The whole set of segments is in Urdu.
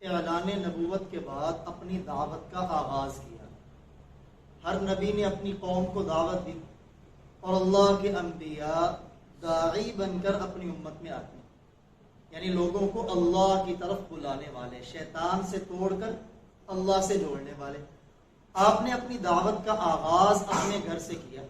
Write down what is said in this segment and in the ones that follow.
اعلان نبوت کے بعد اپنی دعوت کا آغاز کیا۔ ہر نبی نے اپنی قوم کو دعوت دی اور اللہ کے انبیاء داعی بن کر اپنی امت میں آتے ہیں، یعنی لوگوں کو اللہ کی طرف بلانے والے، شیطان سے توڑ کر اللہ سے جوڑنے والے۔ آپ نے اپنی دعوت کا آغاز اپنے گھر سے کیا۔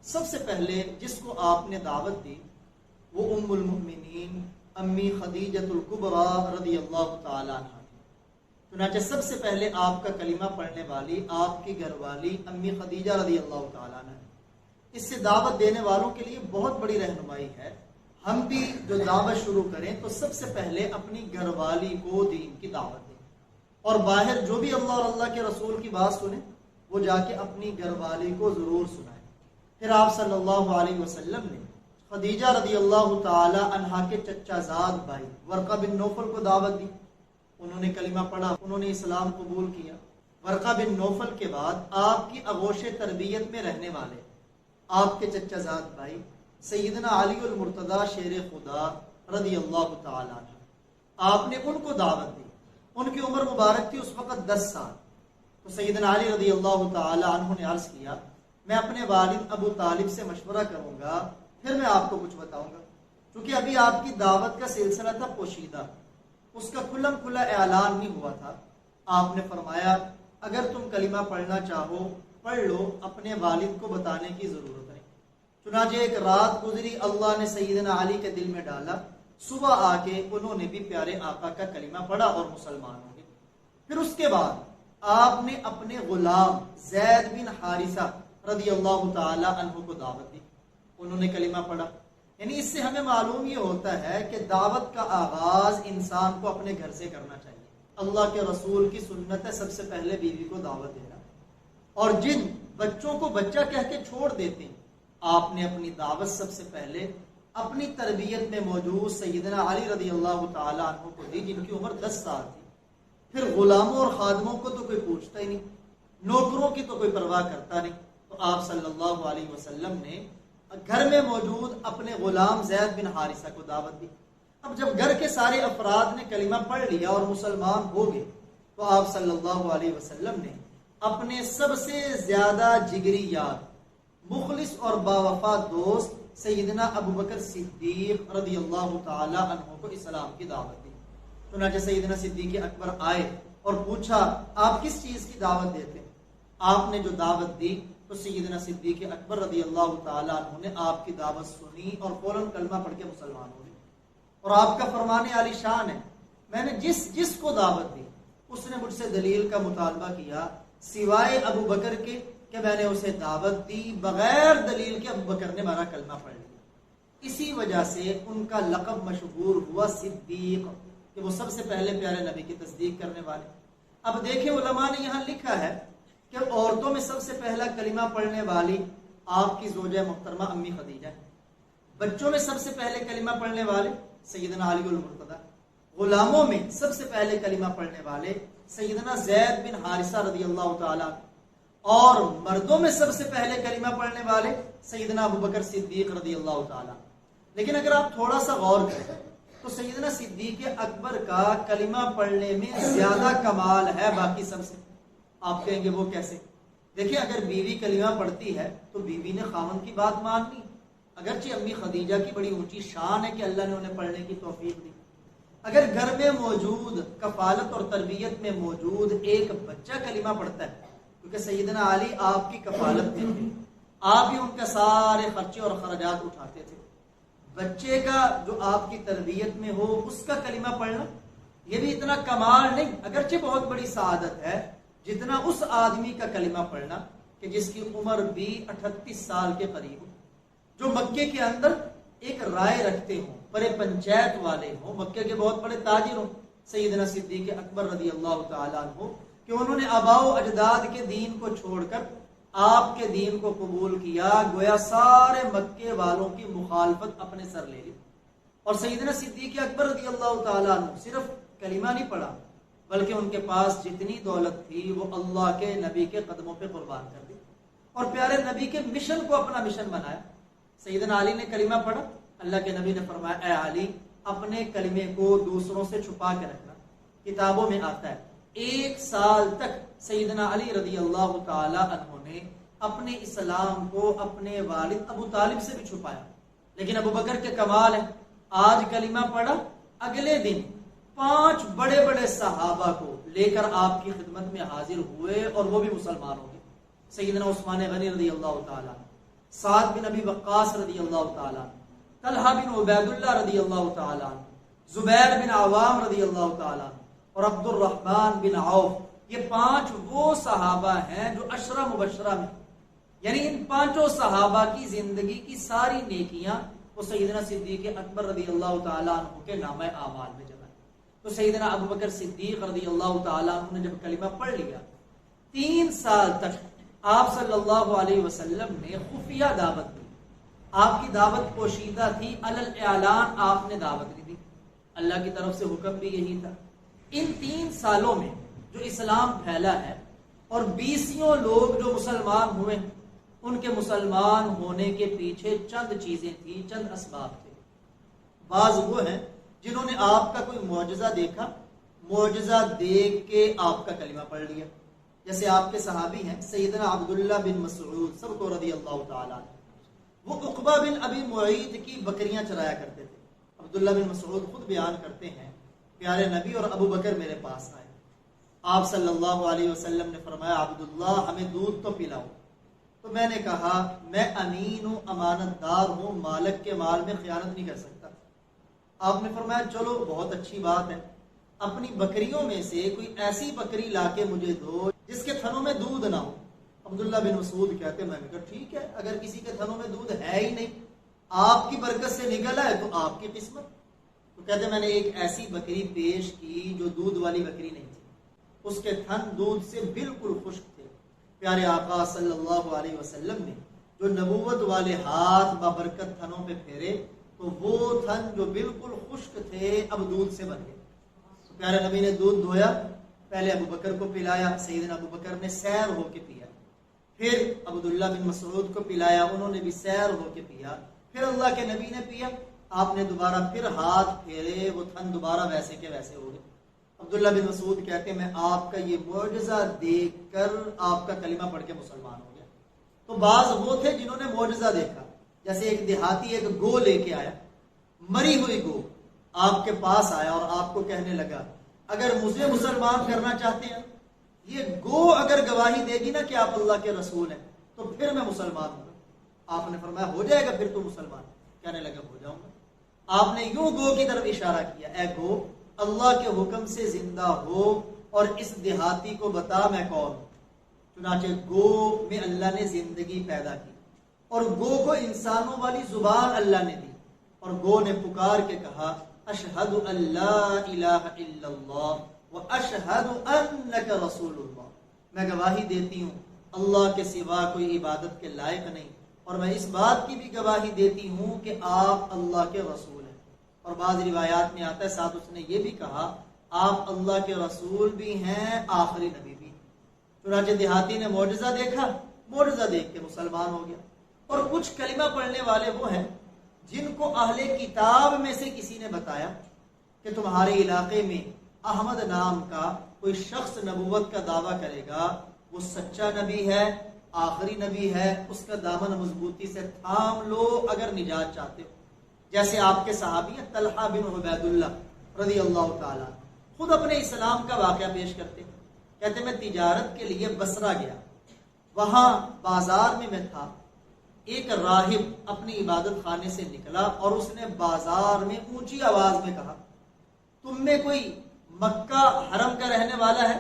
سب سے پہلے جس کو آپ نے دعوت دی وہ ام المؤمنین امی خدیجۃ الکبریٰ رضی اللہ تعالیٰ عنہ۔ چنانچہ سب سے پہلے آپ کا کلمہ پڑھنے والی آپ کی گھر والی امی خدیجہ رضی اللہ تعالیٰ عنہ۔ اس سے دعوت دینے والوں کے لیے بہت بڑی رہنمائی ہے۔ ہم بھی جو دعوت شروع کریں تو سب سے پہلے اپنی گھر والی کو دین کی دعوت دیں، اور باہر جو بھی اللہ اور اللہ کے رسول کی بات سنیں وہ جا کے اپنی گھر والی کو ضرور سنائیں۔ پھر آپ صلی اللہ علیہ وسلم نے خدیجہ رضی اللہ تعالی عنہا کے چچا زاد بھائی ورقہ بن نوفل کو دعوت دی۔ انہوں نے کلمہ پڑھا، انہوں نے اسلام قبول کیا۔ ورقہ بن نوفل کے بعد آپ کی آغوش تربیت میں رہنے والے آپ کے چچا زاد بھائی سیدنا علی المرتضی شیر خدا رضی اللہ تعالی عنہ، آپ نے ان کو دعوت دی۔ ان کی عمر مبارک تھی اس وقت 10 سال۔ تو سیدنا علی رضی اللہ تعالی عنہ نے عرض کیا میں اپنے والد ابو طالب سے مشورہ کروں گا، پھر میں آپ کو کچھ بتاؤں گا، کیونکہ ابھی آپ کی دعوت کا سلسلہ تھا پوشیدہ، اس کا کھلم کھلا اعلان نہیں ہوا تھا۔ آپ نے فرمایا اگر تم کلمہ پڑھنا چاہو پڑھ لو، اپنے والد کو بتانے کی ضرورت نہیں۔ چنانچہ ایک رات گزری، اللہ نے سیدنا علی کے دل میں ڈالا، صبح آ کے انہوں نے بھی پیارے آقا کا کلمہ پڑھا اور مسلمان ہو گئے۔ پھر اس کے بعد آپ نے اپنے غلام زید بن حارثہ رضی اللہ تعالی عنہ کو دعوت دی، انہوں نے کلمہ پڑھا۔ یعنی اس سے ہمیں معلوم یہ ہوتا ہے کہ دعوت کا آغاز انسان کو اپنے گھر سے کرنا چاہیے۔ اللہ کے رسول کی سنت ہے سب سے پہلے بیوی کو دعوت دینا، اور جن بچوں کو بچہ کہہ کے چھوڑ دیتے ہیں آپ نے اپنی دعوت سب سے پہلے اپنی تربیت میں موجود سیدنا علی رضی اللہ تعالی عنہ کو دی، جن کی عمر 10 سال تھی۔ پھر غلاموں اور خادموں کو تو کوئی پوچھتا ہی نہیں، نوکروں کی تو کوئی پرواہ کرتا نہیں، تو آپ صلی اللہ علیہ وسلم نے گھر میں موجود اپنے غلام زید بن حارثہ کو دعوت دی۔ اب جب گھر کے سارے افراد نے کلمہ پڑھ لیا اور مسلمان ہو گئے تو آپ صلی اللہ علیہ وسلم نے اپنے سب سے زیادہ جگری یار، مخلص اور باوفا دوست سیدنا ابوبکر صدیق رضی اللہ تعالی عنہ کو اسلام کی دعوت دی۔ چنانچہ سیدنا صدیق اکبر آئے اور پوچھا آپ کس چیز کی دعوت دیتے ہیں؟ آپ نے جو دعوت دی تو سیدنا صدیق اکبر رضی اللہ تعالی عنہ نے آپ کی دعوت سنی اور فوراً کلمہ پڑھ کے مسلمان ہو گئے۔ اور آپ کا فرمان عالی شان ہے، میں نے جس کو دعوت دی اس نے مجھ سے دلیل کا مطالبہ کیا سوائے ابو بکر کے کہ میں نے اسے دعوت دی، بغیر دلیل کے ابو بکر نے میرا کلمہ پڑھ لیا۔ اسی وجہ سے ان کا لقب مشہور ہوا صدیق، کہ وہ سب سے پہلے پیارے نبی کی تصدیق کرنے والے۔ اب دیکھیں علماء نے یہاں لکھا ہے کہ عورتوں میں سب سے پہلا کلمہ پڑھنے والی آپ کی زوجہ محترمہ امی خدیجہ، بچوں میں سب سے پہلے کلمہ پڑھنے والے سیدنا علی المرتضی، غلاموں میں سب سے پہلے کلمہ پڑھنے والے سیدنا زید بن حارثہ رضی اللہ تعالیٰ، اور مردوں میں سب سے پہلے کلمہ پڑھنے والے سیدنا ابوبکر صدیق رضی اللہ تعالیٰ۔ لیکن اگر آپ تھوڑا سا غور کریں تو سیدنا صدیق اکبر کا کلمہ پڑھنے میں زیادہ کمال ہے باقی سب سے۔ آپ کہیں گے وہ کیسے؟ دیکھیں اگر بیوی کلمہ پڑھتی ہے تو بیوی نے خاوند کی بات ماننی، اگرچہ امی خدیجہ کی بڑی اونچی شان ہے کہ اللہ نے انہیں پڑھنے کی توفیق دی۔ اگر گھر میں موجود کفالت اور تربیت میں موجود ایک بچہ کلمہ پڑھتا ہے، کیونکہ سیدنا علی آپ کی کفالت میں تھے، آپ ہی ان کا سارے خرچے اور خراجات اٹھاتے تھے، بچے کا جو آپ کی تربیت میں ہو اس کا کلمہ پڑھنا یہ بھی اتنا کمال نہیں، اگرچہ بہت بڑی سعادت ہے جتنا اس آدمی کا کلمہ پڑھنا کہ جس کی عمر بھی 38 سال کے قریب ہو، جو مکے کے اندر ایک رائے رکھتے ہوں، بڑے پنچایت والے ہوں، مکے کے بہت بڑے تاجر ہوں، سیدنا صدیق اکبر رضی اللہ تعالیٰ عنہ، کہ انہوں نے آباء و اجداد کے دین کو چھوڑ کر آپ کے دین کو قبول کیا، گویا سارے مکے والوں کی مخالفت اپنے سر لے لی۔ اور سیدنا صدیق اکبر رضی اللہ تعالیٰ عنہ صرف کلمہ نہیں پڑھا بلکہ ان کے پاس جتنی دولت تھی وہ اللہ کے نبی کے قدموں پہ قربان کر دی اور پیارے نبی کے مشن کو اپنا مشن بنایا۔ سیدنا علی نے کلمہ پڑھا، اللہ کے نبی نے فرمایا اے علی اپنے کلمے کو دوسروں سے چھپا کے رکھنا، کتابوں میں آتا ہے 1 سال تک سیدنا علی رضی اللہ تعالی عنہ نے اپنے اسلام کو اپنے والد ابو طالب سے بھی چھپایا. لیکن ابو بکر کے کمال ہے، آج کلمہ پڑھا، اگلے دن 5 بڑے بڑے صحابہ کو لے کر آپ کی خدمت میں حاضر ہوئے اور وہ بھی مسلمان ہو گئے. سیدنا عثمان غنی رضی اللہ تعالیٰ، سعد بن ابی وقاص رضی اللہ تعالیٰ، طلحہ بن عبید اللہ رضی اللہ تعالیٰ، زبیر بن عوام رضی اللہ تعالیٰ اور عبد الرحمن بن عوف، یہ 5 وہ صحابہ ہیں جو 10 مبشرہ میں، یعنی ان 5 صحابہ کی زندگی کی ساری نیکیاں وہ سیدنا صدیق اکبر رضی اللہ تعالیٰ عنہ کے نامہ اعمال میں جمع ہے. تو سیدنا ابو بکر صدیق رضی اللہ تعالیٰ عنہ نے جب کلمہ پڑھ لیا، 3 سال تک آپ صلی اللہ علیہ وسلم نے خفیہ دعوت دی. آپ کی دعوت پوشیدہ تھی، علی اعلان آپ نے دعوت دی تھی، اللہ کی طرف سے حکم بھی یہی تھا. ان 3 سالوں میں جو اسلام پھیلا ہے اور 20 لوگ جو مسلمان ہوئے، ان کے مسلمان ہونے کے پیچھے چند چیزیں تھیں، چند اسباب تھے. بعض وہ ہیں جنہوں نے آپ کا کوئی معجزہ دیکھا، معجزہ دیکھ کے آپ کا کلمہ پڑھ لیا. جیسے آپ کے صحابی ہیں سیدنا عبداللہ بن مسعود سب کو رضی اللہ تعالیٰ، وہ عقبہ بن ابی معیط کی بکریاں چرایا کرتے تھے. عبداللہ بن مسعود خود بیان کرتے ہیں، پیارے نبی اور ابو بکر میرے پاس آئے، آپ صلی اللہ علیہ وسلم نے فرمایا عبداللہ ہمیں دودھ تو پلاؤ. تو میں نے کہا میں امین ہوں، امانت دار ہوں، مالک کے مال میں خیانت نہیں کر سکتا. آپ نے فرمایا چلو بہت اچھی بات ہے، اپنی بکریوں میں سے کوئی ایسی بکری لا کے مجھے دو جس کے تھنوں میں دودھ نہ ہو. عبداللہ بن مسعود کہتے میں نے کہا ٹھیک ہے، اگر کسی کے تھنوں میں دودھ ہے ہی نہیں، آپ کی برکت سے نکل ہے تو آپ کی قسمت. تو کہتے میں نے ایک ایسی بکری پیش کی جو دودھ والی بکری نہیں تھی، اس کے تھن دودھ سے بالکل خشک تھے. پیارے آقا صلی اللہ علیہ وسلم نے جو نبوت والے ہاتھ بابرکت تھنوں پہ پھیرے تو وہ تھن جو بالکل خشک تھے اب دودھ سے بن گئے. پیارے نبی نے دودھ دھویا، پہلے ابو بکر کو پلایا، سیدنا ابو بکر نے سیر ہو کے پیا، پھر عبداللہ بن مسعود کو پلایا، انہوں نے بھی سیر ہو کے پیا، پھر اللہ کے نبی نے پیا، آپ نے دوبارہ پھر ہاتھ پھیرے، وہ تھن دوبارہ ویسے کے ویسے ہو گئے. عبداللہ بن مسعود کہتے ہیں میں آپ کا یہ معجزہ دیکھ کر آپ کا کلمہ پڑھ کے مسلمان ہو گیا. تو بعض وہ تھے جنہوں نے معجزہ دیکھا، جیسے ایک دیہاتی ایک گو لے کے آیا، مری ہوئی گو، آپ کے پاس آیا اور آپ کو کہنے لگا اگر مجھے مسلمان کرنا چاہتے ہیں، یہ گو اگر گواہی دے گی نا کہ آپ اللہ کے رسول ہیں تو پھر میں مسلمان ہوں گا. آپ نے فرمایا ہو جائے گا پھر تو مسلمان. کہنے لگا ہو جاؤں گا. آپ نے یوں گو کی طرف اشارہ کیا، اے گو اللہ کے حکم سے زندہ ہو اور اس دیہاتی کو بتا میں کون ہوں. چنانچہ گو میں اللہ نے زندگی پیدا کی اور گو کو انسانوں والی زبان اللہ نے دی، اور گو نے پکار کے کہا اشہد ان لا الہ الا اللہ و اشہد انک رسول اللہ، میں گواہی دیتی ہوں اللہ کے سوا کوئی عبادت کے لائق نہیں، اور میں اس بات کی بھی گواہی دیتی ہوں کہ آپ اللہ کے رسول ہیں. اور بعض روایات میں آتا ہے ساتھ اس نے یہ بھی کہا آپ اللہ کے رسول بھی ہیں، آخری نبی بھی. چنانچہ دیہاتی نے معجزہ دیکھا، معجزہ دیکھ کے مسلمان ہو گیا. اور کچھ کلمہ پڑھنے والے وہ ہیں جن کو اہل کتاب میں سے کسی نے بتایا کہ تمہارے علاقے میں احمد نام کا کوئی شخص نبوت کا دعویٰ کرے گا، وہ سچا نبی ہے، آخری نبی ہے، اس کا دامن مضبوطی سے تھام لو اگر نجات چاہتے ہو. جیسے آپ کے صحابی ہیں طلحہ بن عبید اللہ رضی اللہ تعالیٰ، خود اپنے اسلام کا واقعہ پیش کرتے، کہتے میں تجارت کے لیے بصرہ گیا، وہاں بازار میں تھا، ایک راہب اپنی عبادت خانے سے نکلا اور اس نے بازار میں اونچی آواز میں کہا تم میں کوئی مکہ حرم کا رہنے والا ہے؟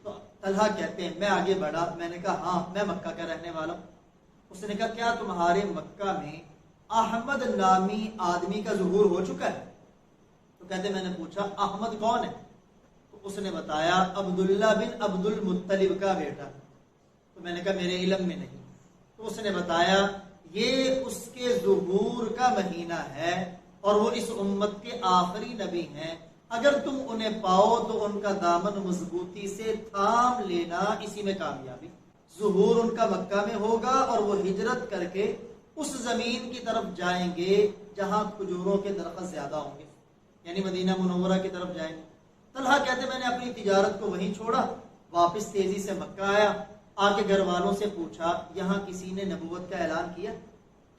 تو طلحہ کہتے ہیں میں آگے بڑھا، میں نے کہا ہاں میں مکہ کا رہنے والا ہوں. اس نے کہا کیا تمہارے مکہ میں احمد نامی آدمی کا ظہور ہو چکا ہے؟ تو کہتے میں نے پوچھا احمد کون ہے؟ تو اس نے بتایا عبداللہ بن عبد المطلب کا بیٹا. تو میں نے کہا میرے علم میں نہیں. تو اس نے بتایا یہ اس کے ظہور کا مہینہ ہے اور وہ اس امت کے آخری نبی ہیں، اگر تم انہیں پاؤ تو ان کا دامن مضبوطی سے تھام لینا، اسی میں کامیابی. ظہور ان کا مکہ میں ہوگا اور وہ ہجرت کر کے اس زمین کی طرف جائیں گے جہاں کھجوروں کے درخت زیادہ ہوں گے، یعنی مدینہ منورہ کی طرف جائیں گے. طلحہ کہتے میں نے اپنی تجارت کو وہیں چھوڑا، واپس تیزی سے مکہ آیا، آ کے گھر والوں سے پوچھا یہاں کسی نے نبوت کا اعلان کیا؟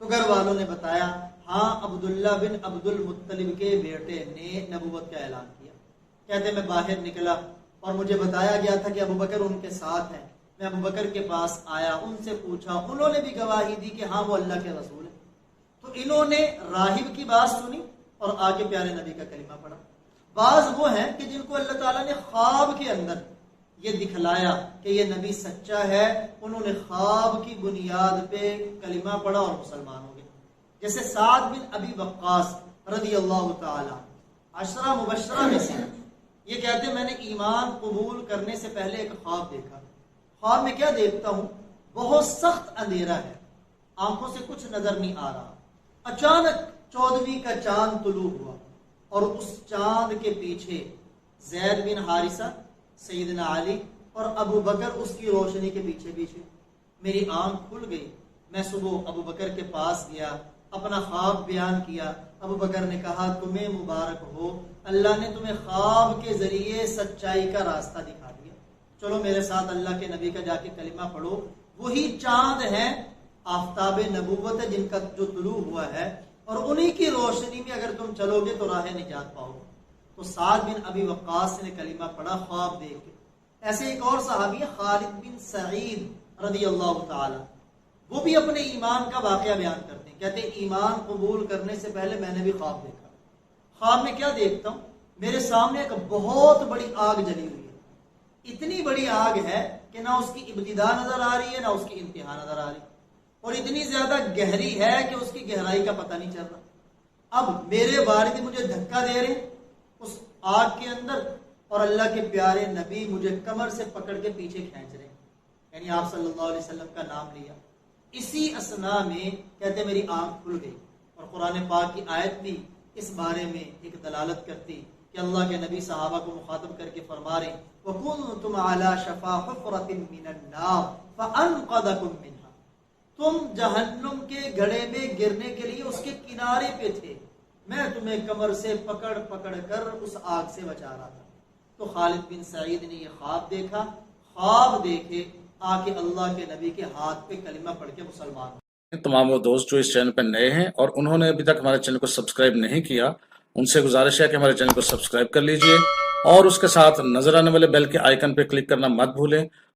تو گھر والوں نے بتایا ہاں عبداللہ بن عبد المطلب کے بیٹے نے نبوت کا اعلان کیا۔ کہتے میں باہر نکلا اور مجھے بتایا گیا تھا کہ ابو بکر ان کے ساتھ ہیں، میں ابو بکر کے پاس آیا، ان سے پوچھا، انہوں نے بھی گواہی دی کہ ہاں وہ اللہ کے رسول ہیں۔ تو انہوں نے راہب کی بات سنی اور آگے پیارے نبی کا کلمہ پڑھا۔ بعض وہ ہیں کہ جن کو اللہ تعالیٰ نے خواب کے اندر یہ دکھلایا کہ یہ نبی سچا ہے، انہوں نے خواب کی بنیاد پہ کلمہ پڑھا اور مسلمان ہو گئے، جیسے سعد بن ابی وقاص رضی اللہ تعالیٰ، عشرہ مبشرہ میں سے یہ کہتے ہیں میں نے ایمان قبول کرنے سے پہلے ایک خواب دیکھا۔ خواب میں کیا دیکھتا ہوں؟ بہت سخت اندھیرا ہے، آنکھوں سے کچھ نظر نہیں آ رہا۔ اچانک 14ویں کا چاند طلوع ہوا اور اس چاند کے پیچھے زید بن حارثہ، سیدنا علی اور ابو بکر اس کی روشنی کے پیچھے پیچھے۔ میری آنکھ کھل گئی، میں صبح ابو بکر کے پاس گیا، اپنا خواب بیان کیا۔ ابو بکر نے کہا تمہیں مبارک ہو، اللہ نے تمہیں خواب کے ذریعے سچائی کا راستہ دکھا دیا، چلو میرے ساتھ اللہ کے نبی کا جا کے کلمہ پڑھو۔ وہی چاند ہے، آفتاب نبوت ہے جن کا جو طلوع ہوا ہے، اور انہی کی روشنی میں اگر تم چلو گے تو راہ نجات پاؤ گے۔ تو سعد بن ابی وقاص نے کلمہ پڑھا خواب دیکھ کے۔ ایسے ایک اور صحابی ہے خالد بن سعید رضی اللہ تعالی، وہ بھی اپنے ایمان کا واقعہ بیان کرتے ہیں، کہتے ہیں ایمان قبول کرنے سے پہلے میں نے بھی خواب دیکھا۔ خواب میں کیا دیکھتا ہوں؟ میرے سامنے ایک بہت بڑی آگ جلی ہوئی ہے، اتنی بڑی آگ ہے کہ نہ اس کی ابتدا نظر آ رہی ہے نہ اس کی انتہا نظر آ رہی، اور اتنی زیادہ گہری ہے کہ اس کی گہرائی کا پتہ نہیں چل رہا۔ اب میرے والد مجھے دھکا دے رہے ہیں اس آگ کے اندر، اور اللہ کے پیارے نبی مجھے کمر سے پکڑ کے پیچھے کھینچ رہے ہیں، یعنی آپ صلی اللہ علیہ وسلم کا نام لیا۔ اسی اسنا میں کہتے میری آنکھ کھل گئی، اور قرآن پاک کی آیت بھی اس بارے میں ایک دلالت کرتی کہ اللہ کے نبی صحابہ کو مخاطب کر کے فرما رہے وَكُنْتُمْ عَلَى شَفَا حُفْرَةٍ مِّنَ النَّارِ فَأَنْقَذَكُم مِّنْهَا، تم جہنم کے گڑھے میں گرنے کے لیے اس کے کنارے پہ تھے، میں تمہیں کمر سے پکڑ پکڑ کر اس آگ سے بچا رہا تھا۔ تو خالد بن سعید نے یہ خواب دیکھا، خواب دیکھے آ کے اللہ کے نبی کے ہاتھ پہ کلمہ پڑھ کے مسلمان ہو۔ تمام وہ دوست جو اس چینل پر نئے ہیں اور انہوں نے ابھی تک ہمارے چینل کو سبسکرائب نہیں کیا، ان سے گزارش ہے کہ ہمارے چینل کو سبسکرائب کر لیجئے اور اس کے ساتھ نظر آنے والے بیل کے آئیکن پہ کلک کرنا مت بھولیں